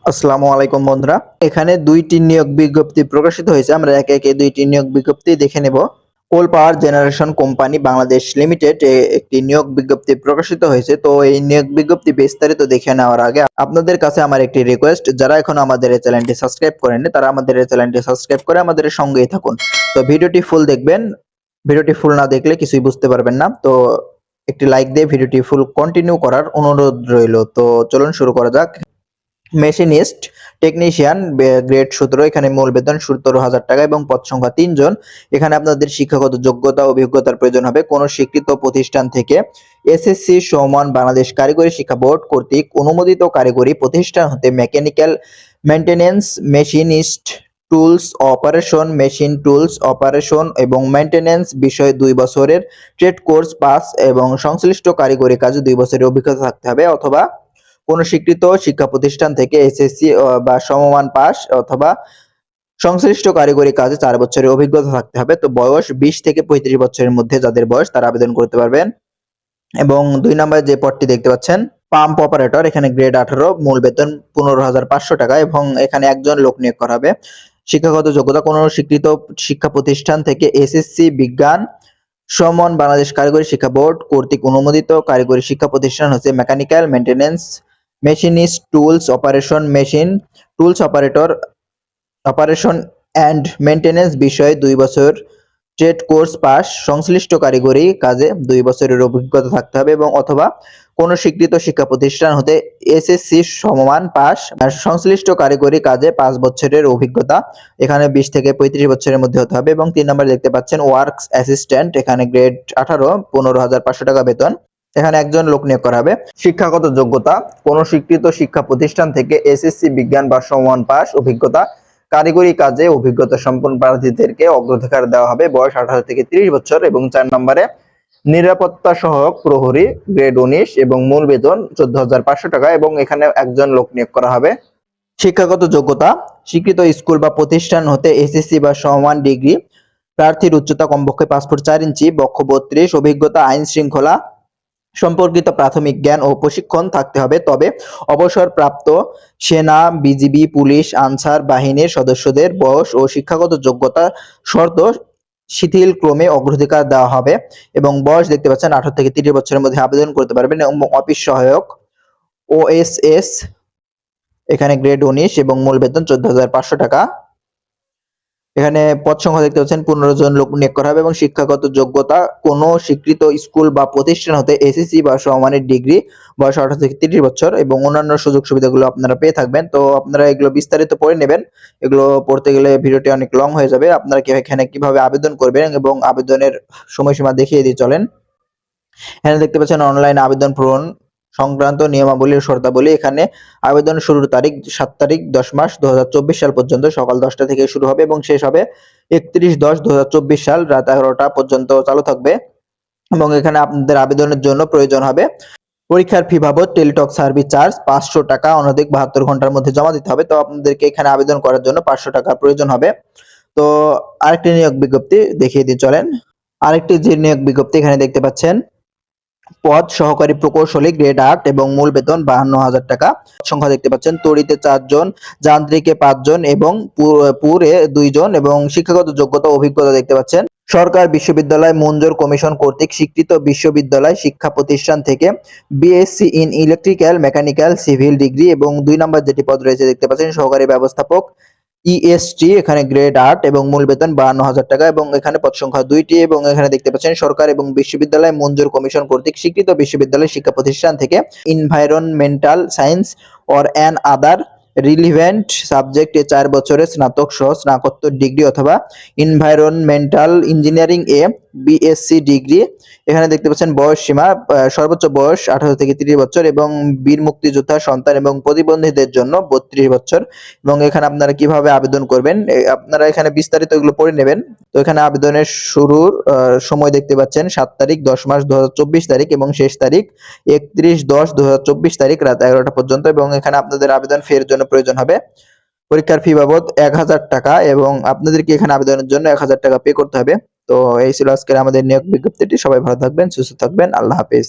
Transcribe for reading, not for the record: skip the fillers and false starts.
আসসালামু আলাইকুম বন্ধুরা। এখানে দুইটি নিয়োগ বিজ্ঞপ্তি প্রকাশিত হয়েছে। আমরা একে একে দুইটি নিয়োগ বিজ্ঞপ্তি দেখে নেব। Coal power generation company Bangladesh limited একটি নিয়োগ বিজ্ঞপ্তি প্রকাশিত হয়েছে। তো এই নিয়োগ বিজ্ঞপ্তি বিস্তারিত দেখে নেওয়ার আগে আপনাদের কাছে আমার একটি রিকোয়েস্ট, যারা এখনো আমাদের এই চ্যানেলটি সাবস্ক্রাইব করেননি তারা আমাদের এই চ্যানেলটি সাবস্ক্রাইব করে আমাদের সঙ্গেই থাকুন। তো ভিডিওটি ফুল দেখবেন। ভিডিওটি ফুল না দেখলে কিছুই বুঝতে পারবেন না। তো একটি লাইক দিয়ে ভিডিওটি ফুল কন্টিনিউ করার অনুরোধ রইল। তো চলুন শুরু করা যাক। মেশিনিস্ট টেকনিশিয়ান গ্রেড 17, এখানে মূল বেতন 17,000 টাকা এবং পদ সংখ্যা 3 জন। এখানে আপনাদের শিক্ষাগত যোগ্যতা অভিজ্ঞতার প্রয়োজন হবে কোন স্বীকৃত প্রতিষ্ঠান থেকে এসএসসি সমান বাংলাদেশ কারিগরি শিক্ষা বোর্ড কর্তৃক অনুমোদিত কারিগরি প্রতিষ্ঠান হতে mechanical maintenance machinist tools operation machine tools operation এবং মেইনটেনেন্স বিষয়ে 2 বছরের ট্রেড কোর্স পাস এবং সংশ্লিষ্ট কারিগরি কাজে 2 বছরের অভিজ্ঞতা থাকতে হবে, অথবা কোন স্বীকৃত শিক্ষা প্রতিষ্ঠান থেকে এসএসসি বা সমমান পাস অথবা সংশ্লিষ্ট কারিগরি কাজে 4 বছরের অভিজ্ঞতা থাকতে হবে। তো বয়স 20 থেকে 35 বছরের মধ্যে যাদের বয়স তারা আবেদন করতে পারবেন। এবং 2 নম্বরে যে পদটি দেখতে পাচ্ছেন পাম্প অপারেটর, এখানে গ্রেড 18, মূল বেতন 15,500 টাকা এবং এখানে একজন লোক নিয়োগ করা হবে। শিক্ষাগত যোগ্যতা কোন স্বীকৃত শিক্ষা প্রতিষ্ঠান থেকে এসএসসি বিজ্ঞান সমান বাংলাদেশ কারিগরি শিক্ষা বোর্ড কর্তৃক অনুমোদিত কারিগরি শিক্ষা প্রতিষ্ঠান হচ্ছে mechanical maintenance machinist tools operation machine tools operator operation and maintenance বিষয়ে 2 বছর ট্রেড কোর্স পাস, সংশ্লিষ্ট কারিগরি কাজে 2 বছরের অভিজ্ঞতা থাকতে হবে এবং অথবা কোন স্বীকৃত শিক্ষা প্রতিষ্ঠান হতে এসএসসি সমমান পাস, সংশ্লিষ্ট কারিগরি কাজে 5 বছরের অভিজ্ঞতা, এখানে 20 থেকে 35 বছরের মধ্যে হতে হবে। এবং 3 নম্বরে দেখতে পাচ্ছেন ওয়ার্কস অ্যাসিস্ট্যান্ট, এখানে গ্রেড 18, 15,500 টাকা বেতন, এখানে একজন লোক নিয়োগ করা হবে। শিক্ষাগত যোগ্যতা কোন স্বীকৃত শিক্ষা প্রতিষ্ঠান থেকে এসএসসি বিজ্ঞান বা সমমান পাস অভিজ্ঞতা, কারিগরি কাজে অভিজ্ঞতা সম্পন্ন প্রার্থীদেরকে অগ্রাধিকার দেওয়া হবে। বয়স 18 থেকে 30 বছর। এবং 4 নম্বরে নিরাপত্তা সহায়ক প্রহরী, গ্রেড 19 এবং মূল বেতন 14,500 টাকা এবং এখানে একজন লোক নিয়োগ করা হবে। শিক্ষাগত যোগ্যতা স্বীকৃত স্কুল বা প্রতিষ্ঠান হতে এসএসসি বা সমমান ডিগ্রি, প্রার্থীর উচ্চতা কমপক্ষে 5 ফুট 4 ইঞ্চি, বক্ষ 32, অভিজ্ঞতা আইন শৃঙ্খলা সম্পর্কিত প্রাথমিক জ্ঞান ও প্রশিক্ষণ থাকতে হবে। তবে অবসরপ্রাপ্ত সেনা, বিজিবি, পুলিশ, আনসার বাহিনীর সদস্যদের বয়স ও শিক্ষাগত যোগ্যতা শর্ত শিথিল ক্রমে অগ্রাধিকার দেওয়া হবে। এবং বয়স দেখতে পাচ্ছেন 18 থেকে 30 বছরের মধ্যে আবেদন করতে পারবেন। এবং অফিস সহায়ক ওএসএস, এখানে গ্রেড 19 এবং মূল বেতন 14,500 টাকা। এখানে পদ সংখ্যা দেখতে পাচ্ছেন 15 জন লোক নিয়োগ করা হবে। এবং শিক্ষাগত যোগ্যতা কোন স্বীকৃত স্কুল বা প্রতিষ্ঠান হতে এসএসসি বা সমমানের ডিগ্রি, বয়স 18 থেকে 30 বছর এবং অন্যান্য সুযোগ সুবিধাগুলো আপনারা পেয়ে থাকবেন। তো আপনারা এগুলো বিস্তারিত পড়ে নেবেন, এগুলো পড়তে গেলে ভিডিওটি অনেক লং হয়ে যাবে। আপনারা এখানে কিভাবে আবেদন করবেন এবং আবেদনের সময়সীমা দেখিয়ে দিয়ে চলেন। এখানে দেখতে পাচ্ছেন অনলাইন আবেদন পূরণ সংক্রান্ত নিয়মাবলী ও শর্তাবলী। এখানে আবেদন শুরুর তারিখ 7 তারিখ 10 মাস 2024 সাল পর্যন্ত সকাল 10টা থেকে শুরু হবে এবং শেষ হবে 31/10/2024 সাল রাত 11টা পর্যন্ত চালু থাকবে। এবং এখানে আপনাদের আবেদনের জন্য প্রয়োজন হবে পরীক্ষার ফি বাবদ টেলিটক সার্ভিস চার্জ 500 টাকা অনধিক 72 ঘন্টার মধ্যে জমা দিতে হবে। তো আপনাদেরকে এখানে আবেদন করার জন্য 500 টাকা প্রয়োজন হবে। তো আরেকটি নিয়োগ বিজ্ঞপ্তি দেখিয়ে দিয়ে চলেন। আরেকটি যে নিয়োগ বিজ্ঞপ্তি এখানে দেখতে পাচ্ছেন পদ সহকারী প্রকৌশলী, গ্রেড 8 এবং মূল বেতন 52,000 টাকা। সংখ্যা দেখতে পাচ্ছেন তড়িতে 4 জন, যান্ত্রিকে 5 জন এবং পুরে 2 জন। এবং শিক্ষাগত যোগ্যতা অভিজ্ঞতা দেখতে পাচ্ছেন সরকার বিশ্ববিদ্যালয় মঞ্জুর কমিশন কর্তৃক স্বীকৃত বিশ্ববিদ্যালয় শিক্ষা প্রতিষ্ঠান থেকে BSc in electrical mechanical civil degree. এবং 2 নম্বর যেটি পদ রয়েছে দেখতে পাচ্ছেন সহকারী ব্যবস্থাপক ইএসটি, এখানে গ্রেড 8 এবং মূল বেতন 52,000 টাকা এবং এখানে পদ সংখ্যা 2টি। এবং এখানে দেখতে পাচ্ছেন সরকার এবং বিশ্ববিদ্যালয় মঞ্জুর কমিশন কর্তৃক স্বীকৃত বিশ্ববিদ্যালয় শিক্ষা প্রতিষ্ঠান থেকে environmental science or an other relevant সাবজেক্টে 4 বছরের স্নাতক সহ স্নাতকোত্তর ডিগ্রি অথবা এনভায়রনমেন্টাল ইঞ্জিনিয়ারিং এ বিএসসি ডিগ্রি। এখানে দেখতে পাচ্ছেন বয়স সীমা সর্বোচ্চ বয়স 18 থেকে 30 বছর এবং বীর মুক্তিযোদ্ধা সন্তান এবং প্রতিবন্ধীদের জন্য 32 বছর। এবং এখানে আপনারা কিভাবে আবেদন করবেন আপনারা এখানে বিস্তারিত এগুলো পড়ে নেবেন। তো এখানে আবেদনের শুরুর সময় দেখতে পাচ্ছেন 7 তারিখ 10 মাস 2024 তারিখ এবং শেষ তারিখ 31/10/2024 তারিখ রাত 11টা পর্যন্ত। এবং এখানে আপনাদের আবেদন ফি এর জন্য প্রয়োজন হবে পরীক্ষার ফি বাবদ 1,000 টাকা এবং আপনাদেরকে এখানে আবেদনের জন্য 1,000 টাকা পে করতে হবে। তো এই ছিল আজকের আমাদের নিয়োগ বিজ্ঞপ্তিটি। সবাই ভালো থাকবেন, সুস্থ থাকবেন। আল্লাহ হাফেজ।